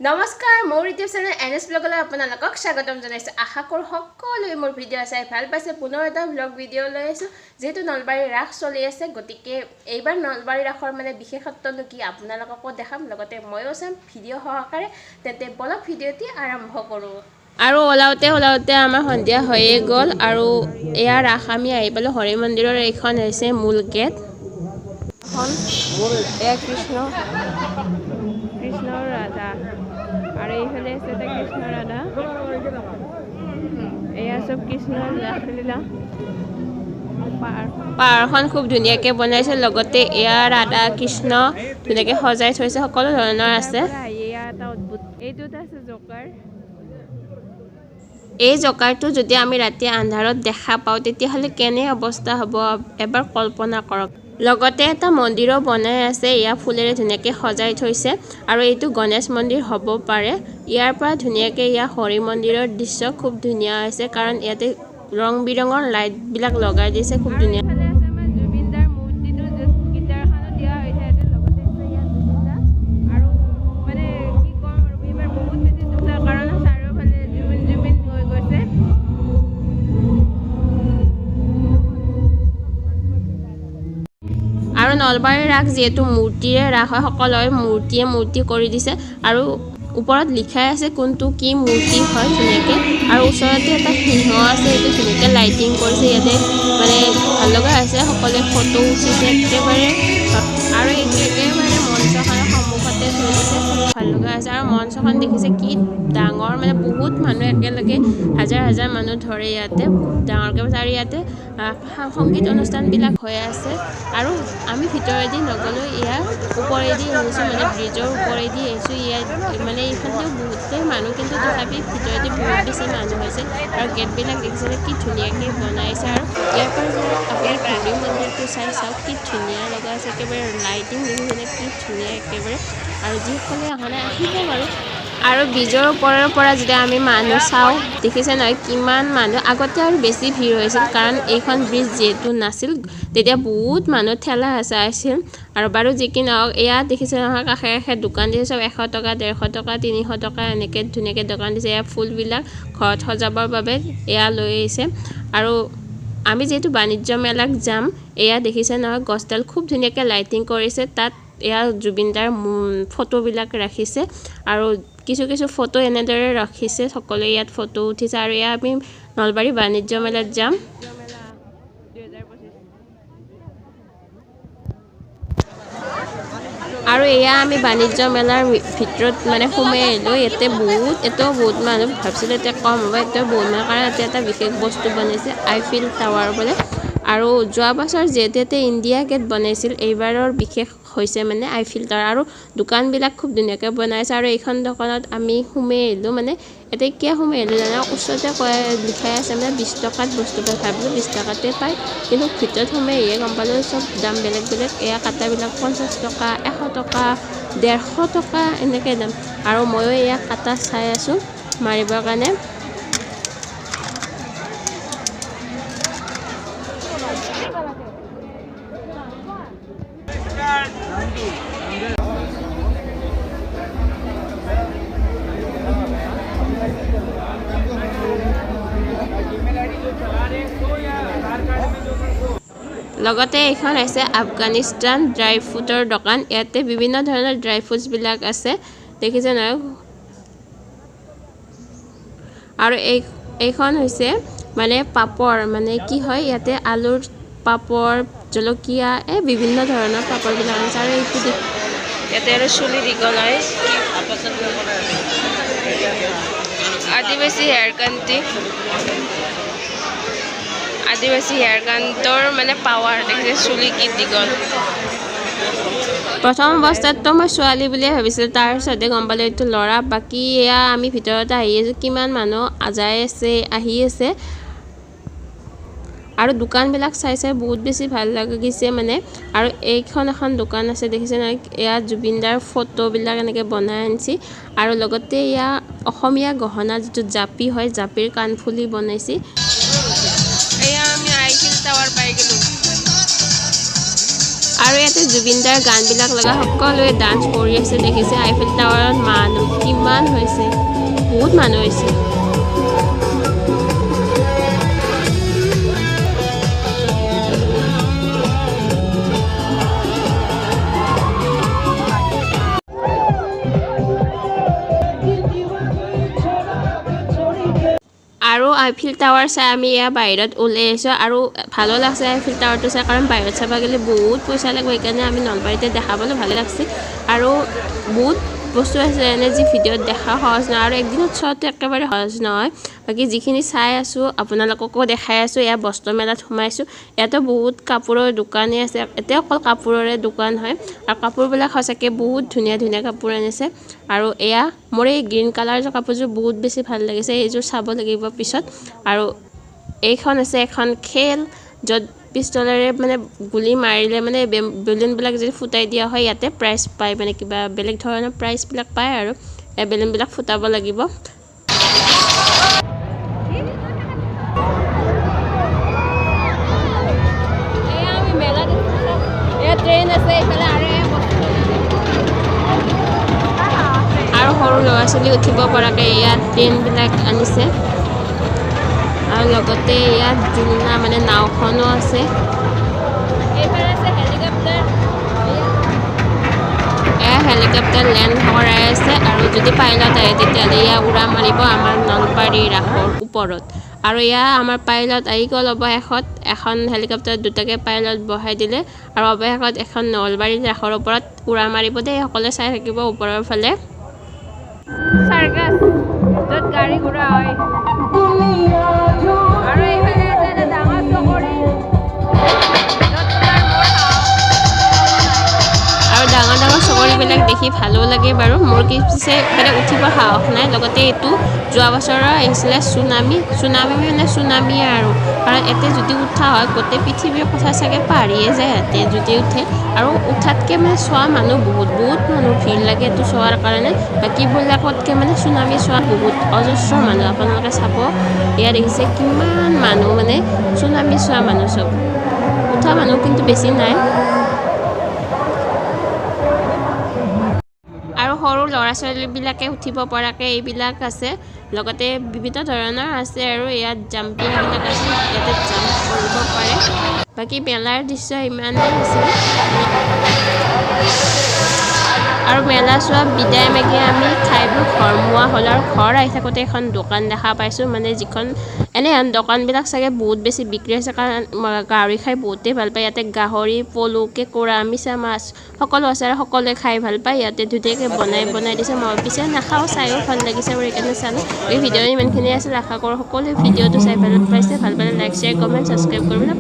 নমস্কাৰ মোৰ YouTube channel NS ব্লগলৈ আপোনালোকক স্বাগতম জনাইছো আশা কৰোঁ সকলোৱে মোৰ ভিডিঅ' চাই ভাল পাইছে পুনৰ এটা ব্লগ ভিডিঅ' লৈ আছো যেহেতু নলবাৰী ৰাস চলি আছে গতিকে এইবাৰ নলবাৰী ৰাসৰ বিশেষত্বটো কি আপোনালোককো দেখাম লগতে ময়ো চাম ভিডিঅ' সহকাৰে তেন্তে বলক ভিডিঅ'টি আৰম্ভ কৰোঁ আৰু ওলাওতে আমাৰ সন্ধিয়া হৈয়ে গ'ল আৰু এয়া ৰাস আমি আহি পালোঁ হৰি মন্দিৰৰ এইখন হৈছে মূল গেট এয়া কৃষ্ণ ৰাধা আৰু এইফালে আছে এটা কৃষ্ণ ৰাধা এয়া চব কৃষ্ণৰ ৰাসলীলা পাহাৰখন খুব ধুনীয়াকৈ বনাইছে লগতে এয়া ৰাধা কৃষ্ণ ধুনীয়াকৈ সজাই থৈছে সকলো ধৰণৰ আছে এই জকাৰটো যদি আমি ৰাতি আন্ধাৰত দেখা পাওঁ তেতিয়াহ'লে কেনে অৱস্থা হ'ব এবাৰ কল্পনা কৰক লগতে এটা মন্দিৰো বনাই আছে ইয়া ফুলেৰে ধুনীয়াকৈ সজাই থৈছে আৰু এইটো গণেশ মন্দিৰ হ'ব পাৰে ইয়াৰ পৰা ধুনীয়াকৈ ইয়া হৰি মন্দিৰৰ দৃশ্য খুব ধুনীয়া হৈছে কাৰণ ইয়াতে ৰং বিৰঙৰ লাইটবিলাক লগাই দিছে খুব ধুনীয়া আৰু নলবাৰীৰ ৰাস যিহেতু মূৰ্তিৰে ৰাস হয় সকলোৱে মূৰ্তি কৰি দিছে আৰু ওপৰত লিখাই আছে কোনটো কি মূৰ্তি হয় ধুনীয়াকৈ আৰু ওচৰতে এটা সিংহ আছে এইটো ধুনীয়াকৈ লাইটিং কৰিছে ইয়াতে ভাল লগা হৈছে সকলোৱে ফটো উঠিছে একেবাৰে আৰু এইটো একেবাৰে মঞ্চখনৰ সন্মুখতে থৈ দিছে ভাল লগা হৈছে আৰু মঞ্চখন দেখিছে কি ডাঙৰ বহুত মানুহ একেলগে হাজাৰ মানুহ ধৰে ইয়াতে ডাঙৰকৈ আৰু ইয়াতে সংগীত অনুষ্ঠানবিলাক হৈ আছে আৰু আমি ভিতৰেদি নগ'লেও ইয়াৰ ওপৰেদি আহিছোঁ ব্ৰিজৰ ওপৰেদি আহিছোঁ ইয়াত এইফালেও বহুতেই মানুহ কিন্তু তথাপি ভিতৰেদি বহুত বেছি মানুহ হৈছে আৰু গেটবিলাক দেখিছেনে কি ধুনীয়াকৈ বনাইছে আৰু ইয়াৰ পৰা আপুনি হৰি মন্দিৰটো চাই চাওক কি ধুনীয়া লগা আছে একেবাৰে লাইটিং দেখিছেনে কি ধুনীয়া একেবাৰে আৰু যিসকলে অহা নাই আহিব বাৰু আৰু ব্ৰিজৰ ওপৰৰ পৰা যেতিয়া আমি মানুহ চাওঁ দেখিছে নহয় কিমান মানুহ আগতে আৰু বেছি ভিৰ হৈছিল কাৰণ এইখন ব্ৰিজ যিহেতু নাছিল তেতিয়া বহুত মানুহ ঠেলা হেঁচা আছিল আৰু বাৰু যি কি নহওক এয়া দেখিছে নহয় কাষে দোকান দিছে চব 100 টকা 150 টকা 300 টকা এনেকৈ ধুনীয়াকৈ দোকান দিছে এয়া ফুলবিলাক ঘৰত সজাবৰ বাবে এয়া লৈ আহিছে আৰু আমি যিহেতু বাণিজ্য মেলাক যাম এয়া দেখিছে নহয় গছডাল খুব ধুনীয়াকৈ লাইটিং কৰিছে তাত এয়া জুবিনদাৰ ফটোবিলাক ৰাখিছে আৰু কিছু ফটো এনেদৰে ৰাখিছে সকলোৱে ইয়াত ফটো উঠিছে আৰু এয়া আমি নলবাৰী বাণিজ্য মেলাত যাম আৰু এয়া আমি বাণিজ্য মেলাৰ ভিতৰত সোমাই আহিলোঁ এতিয়াও বহুত মানুহ ভাবিছিল এতিয়া কম হ'ব এতিয়াও বহুত মানুহ কাৰণ এটা বিশেষ বস্তু বনাইছে আইফিল টাৱাৰ বোলে আৰু যোৱা বছৰ যিহেতু ইয়াতে ইণ্ডিয়া গেট বনাইছিল এইবাৰৰ বিশেষ হৈছে আইফিল টাৱাৰ আৰু দোকানবিলাক খুব ধুনীয়াকৈ বনাইছে আৰু এইখন দোকানত আমি সোমাই আহিলোঁ এতিয়া কিয় সোমাই আহিলোঁ জানো ওচৰতে লিখাই আছে 20 টকাত বস্তু পায় ভাবিলোঁ 20 টকাতে পায় কিন্তু ভিতৰত সোমাই আহিয়ে গম পালোঁ চব দাম বেলেগ এয়া কাটাবিলাক 50 টকা 100 টকা 150 টকা এনেকৈ দাম আৰু ময়ো এয়া কাটা চাই আছোঁ মাৰিবৰ কাৰণে লগতে এইখন হৈছে আফগানিস্তান ড্ৰাই ফ্ৰুটৰ দোকান ইয়াতে বিভিন্ন ধৰণৰ ড্ৰাই ফ্ৰুটছবিলাক আছে দেখিছে নহয় আৰু এইখন হৈছে পাপৰ কি হয় ইয়াতে আলুৰ পাপৰ জলকীয়া বিভিন্ন ধৰণৰ পাপৰবিলাক আছে আৰু এইটো ইয়াতে আৰু চুলি দীঘল হয় আদিবাসী হেয়াৰ কাণ্টৰ পাৱাৰ দেখিছে চুলি কি দীঘল প্ৰথম অৱস্থাততো মই ছোৱালী বুলিয়ে ভাবিছিলোঁ তাৰপিছতে গম পালোঁ এইটো ল'ৰা বাকী এয়া আমি ভিতৰত আহি আছোঁ কিমান মানুহ যাই আছে আহি আছে আৰু দোকানবিলাক চাই বহুত বেছি ভাল লাগিছে আৰু এখন দোকান আছে দেখিছে নহয় এয়া জুবিনদাৰ ফটোবিলাক এনেকৈ বনাই আনিছে আৰু লগতে এয়া অসমীয়া গহনা যিটো জাপি হয় জাপিৰ কাণফুলি বনাইছে এয়া আমি আইফিল টাৱাৰ পাই গ'লোঁ আৰু ইয়াতে জুবিনদাৰ গানবিলাক লগা সকলোৱে ডান্স কৰি আছে দেখিছে আইফিল টাৱাৰত মানুহ কিমান হৈছে, বহুত মানুহ হৈছে। আৰু আইফিল টাৱাৰ চাই আমি এয়া বাহিৰত ওলাই আহিছোঁ আৰু ভালো লাগছে আইফিল টাৱাৰটো চাই, কাৰণ বাহিৰত চাব গ'লে বহুত পইচা লাগিব, সেইকাৰণে আমি নলবাৰীতে দেখাবলৈ ভালে লাগছে। আৰু বহুত বস্তু আছে এনে যি ভিডিঅ'ত দেখা সহজ নহয়, আৰু একদিনত চোৱাটো একেবাৰে সহজ নহয়। বাকী যিখিনি চাই আছোঁ আপোনালোককো দেখাই আছোঁ। এয়া বস্ত্ৰ মেলাত সোমাইছোঁ, ইয়াতো বহুত কাপোৰৰ দোকানেই আছে, এতিয়া অকল কাপোৰৰে দোকান হয় আৰু কাপোৰবিলাক সঁচাকৈ বহুত ধুনীয়া ধুনীয়া কাপোৰ আনিছে। আৰু এয়া মোৰ এই গ্ৰীণ কালাৰৰ কাপোৰযোৰ বহুত বেছি ভাল লাগিছে, এইযোৰ চাব লাগিব পিছত। আৰু এইখন আছে এখন খেল, য'ত পিষ্টলেৰে মানে গুলি মাৰিলে মানে বেলুনবিলাক যদি ফুটাই দিয়া হয় ইয়াতে প্ৰাইজ পায়, মানে কিবা বেলেগ ধৰণৰ প্ৰাইজবিলাক পায় আৰু এই বেলুনবিলাক ফুটাব লাগিব। ট্ৰেইন আছে এইফালে আৰু সৰু ল'ৰা ছোৱালী উঠিব পৰাকৈ ইয়াত ট্ৰেইনবিলাক আনিছে, আৰু লগতে ইয়াত জোলনা মানে নাওখনো আছে। এইফালে আছে হেলিকপ্টাৰ, এয়া হেলিকপ্টাৰ লেণ্ড কৰাই আছে, আৰু যদি পাইলট আহে তেতিয়াহ'লে এয়া উৰা মাৰিব আমাৰ নলবাৰী ৰাসৰ ওপৰত। আৰু এয়া আমাৰ পাইলট আহি গ'ল অৱশেষত, এখন হেলিকপ্টাৰত দুটাকৈ পাইলট বহাই দিলে, আৰু অৱশেষত এখন নলবাৰী ৰাসৰ ওপৰত উৰা মাৰিব দেই, সকলোৱে চাই থাকিব ওপৰৰ ফালে। চাৰ্কাছ য'ত গাড়ী ঘোৰা হয়, আৰু এইফালে আছে এটা ডাঙৰ চকৰি, আৰু ডাঙৰ ডাঙৰ চকৰিবিলাক দেখি ভালো লাগে বাৰু। মোৰ কি পিছে মানে উঠিব সাহস নাই। লগতে এইটো যোৱা বছৰৰ আহিছিলে চুনামি মানে চুনামিয়ে আৰু, কাৰণ ইয়াতে যদি উঠা হয় গোটেই পৃথিৱীৰ কথা চাগে পাহৰিয়ে যায় ইয়াতে যদি উঠে। আৰু উঠাতকৈ মানে চোৱা মানুহ বহুত মানুহ ভিৰ লাগে এইটো চোৱাৰ কাৰণে, বাকীবিলাকতকৈ মানে চুনামি চোৱা বহুত অজস্ৰ মানুহ। আপোনালোকে চাব এয়া দেখিছে কিমান মানুহ, মানে চুনামি চোৱা মানুহ চব, উঠা মানুহ কিন্তু বেছি নাই। আৰু সৰু ল'ৰা ছোৱালীবিলাকে উঠিব পৰাকৈ এইবিলাক আছে, লগতে বিভিন্ন ধৰণৰ আছে, আৰু ইয়াত জাম্পিংবিলাক আছে, ইয়াতে জাম্প কৰিব পাৰে। বাকী মেলাৰ দৃশ্য ইমানেই আছিল, আৰু মেলা চোৱা বিদায় মাগি আমি খাই বৈ ঘৰমুৱা হ'ল। আৰু ঘৰ আহি থাকোঁতে এখন দোকান দেখা পাইছোঁ, মানে যিখন এনে দোকানবিলাক চাগে বহুত বেছি বিক্ৰী হৈছে, কাৰণ গাহৰি খাই বহুতেই ভাল পায়। ইয়াতে গাহৰি, পলু, কেঁকোৰা, মিছা মাছ সকলো আছে, আৰু সকলোৱে খাই ভাল পায়। ইয়াতে ধুনীয়াকৈ বনাই দিছে, মই পিছে নাখাওঁ, চায়ো ভাল লাগিছে আৰু সেইকাৰণে চালোঁ। এই ভিডিঅ'টো ইমানখিনিয়ে আছিল, আশা কৰোঁ সকলোৱে ভিডিঅ'টো চাই ভাল পাইছে। ভাল পালে লাইক, শ্বেয়াৰ, কমেণ্ট, ছাবস্ক্ৰাইব কৰিবলৈ